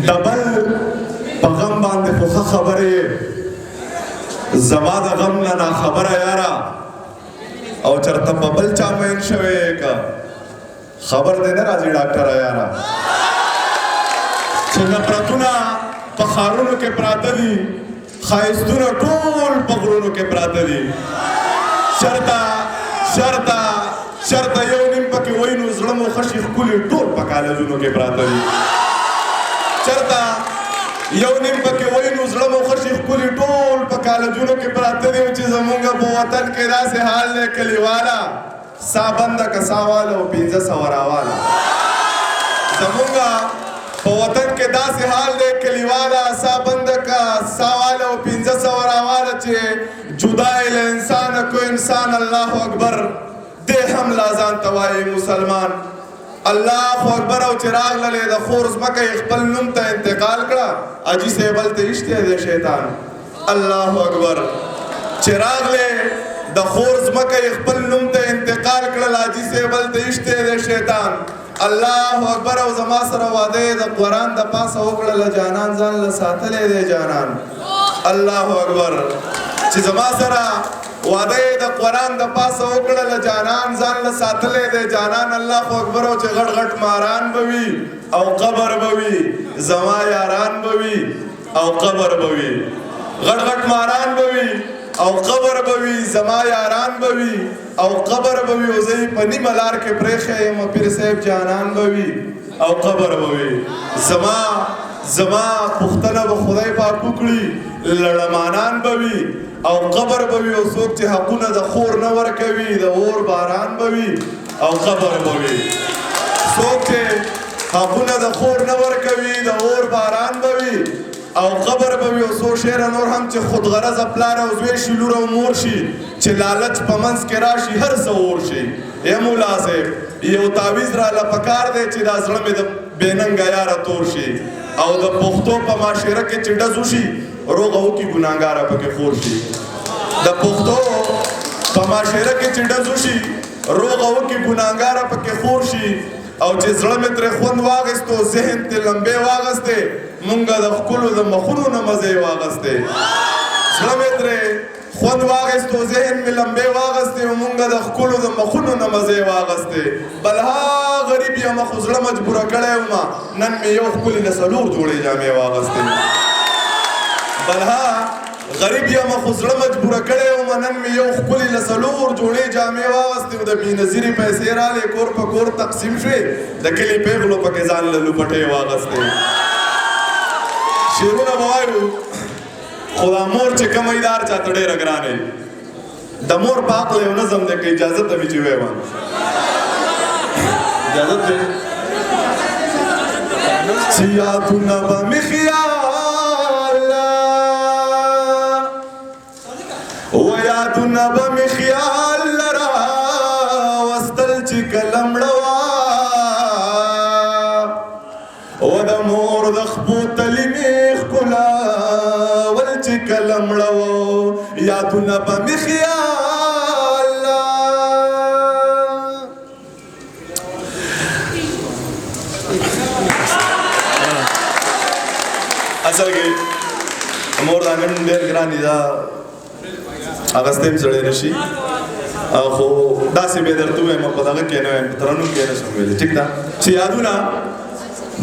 دبل په غم باندې خو ښه خبرې زما د غم نه ناخبره یاره او چېرته په بل چا مین شوی که خبر دی نه راځي ډاکټره یاره چې نفرتونه په ښارونو کې پراته دي ښایستونه ټول په غرونو کې پراته دي شرطه یو نیم پکې وای نو زړه مو خشي ښکلي ټول په کالجونو کې پراته دي چرته یو نیم پکې وای نو زړه مو خشي ښکلي ټول په کالجونو کې پراته دي چې زمونږ په وطن کې داسې حال دی کلیواله سا بنده که سا واله او 1500 راواله زمونږ په وطن کې داسې حال دی کلیواله سا بنده که سا واله او 1500 راواله چې جدای له انسانه کو انسان الله اکبر دې هم لا ځان ته وایي مسلمان الله اکبر او چې راغللی د خور ځمکه یې خپل نوم ته انتقال کړه حاجي صاحب هلته ایشتی دی شیطان الله اکبر چې راغلی د خور ځمکه یې خپل نوم ته انتقال کړل حاجي صاحب هلته ایشتی دی شیطان الله اکبر او زما سره واده یې د قرآن د پاسه وکړله جانان ځان له ساتلی دی جانان الله اکبر چې زما سره واده یې د قرآن د پاسه وکړله جانان ځان له ساتلی دی جانان الله اکبر او چې غټ غټ ماران به وي او قبر به وي زما یاران به وي او قبر به وي غټ غټ ماران به وي او قبر به وي زما یاران به وي او قبر به وي او زه یې په نیمه لار کې پرېښی یم پیر صاحب جانان به وي او قبر به وي زما پوښتنه به خدای پاک وکړي لړمانان به وي او قبر به وي او څوک چې حقونه د خور نه ورکوي د اور باران به وي او قبر به وي څوک چې حقونه د خور نه ورکوي د اور باران به وي او قبر به وي او څو شعره نور هم چې خودغرضه پلار او زوی شي لور او مور شي چې لالچ په منځ کې راشي هر څه اور شي ای مولا صاحب یو تعویض راله پکار دی چې دا زړه مې د بېننګه یاره تور شي او د پښتو په معاشره کې چې ډز وشي روغه وکړي ګناهګاره پکې خور شي د پښتو په معاشره کې چې ډز وشي روغه وکړي ګناهګاره پکې خور شي او چې زړه مې ترې خوند واغېستو ذهن ترې لمبې واغېستې مونږ د ښکلو د مخونو نه مزې واغېستې زړه مې ترې خوند واغېستو ذهن مې لمبې واغېستې او مونږ د ښکلو د مخونو نه مزې واغېستې بلها غریب یم خو زړه مجبوره کړی ومه نن مې یو ښکلي نه 4 جوړې جامې واغېستې بلها غریب یم خو زړه مجبوره کړی ومه نن مې یو ښکلي له 4 جوړې جامې واغېستې او د بېنظیرې پیسې رالې کور په کور تقسیم شوې د کلي پیغلو پکې ځان له لوپټې واغېستې شعرونه به وایو خو دا مور چې کم ای دا هر چاته ډېره ګرانه د مور په عقل یو نظم دی که اجازت ته مې چې ویم اجازت دی چې یادونه به مې خیال و یادونه به مې خیال راوستل چې کله مړه وه و د مور د خپو تلي مې ښکلاول چې کله مړه وه یادونه به مې خیال اصل کې مور دا نن ډېر ګران دي دا اغستی هم سړی نشي خو داسې به درته ووایم په دغه کې نه وایم په ترنم کې نه شم ویلی ټیک ده چې یادونه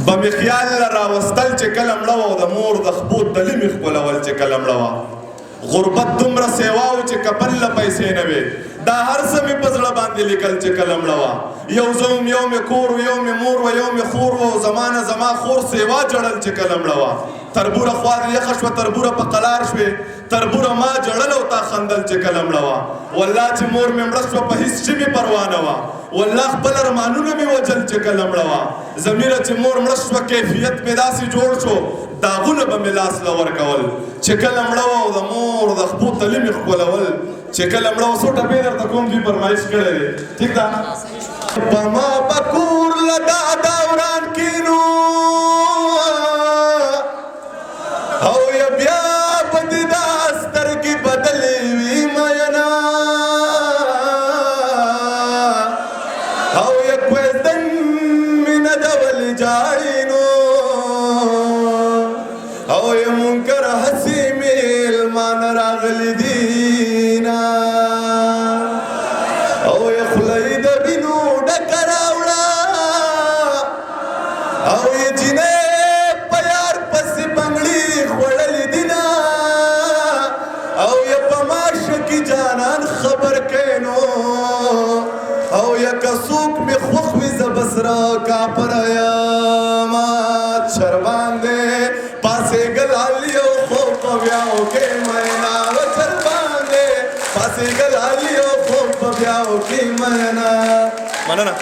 به مې خیال راوستل چې کله مړه وه او د مور د خپو تلي مې ښکلول چې کله مړه وه غربت دومره سیوا و چې کفن له پیسې نه وې دا هر څه مې په زړه باندې لیکل چې کله مړه وه یو زه وم یو مې کور و یو مې مور و یو مې خور و او زما نه زما خور سیوا جړل چې کله مړه وه تربوره خوا دې یخه شوه تربوره په قلار شوې تربوره ما جړل او تا خندل چې کله مړه وه والله چې مور مې مړه شوه په هېڅ شي مې پروا نه وه والله خپل ارمانونه مې وجل چې کله مړه وه ضمیره چې مور مړه شوه کیفیت مې داسې جوړ شو داغونه به مې لاس له ورکول چې کله مړه وه او د مور د خپو تلي مې ښکلول چې کله مړه وه څو ټپې درته کوم دوی فرمایش کړی دی ټیک ده په ما به کور له دا دوران کینو او یا بیا به دې دا سترګې بدلې وي مینا او یا کوزدن مینه د ولې جاړینو داسې ګرایو خوب به بیا وکړي مینه. مننه.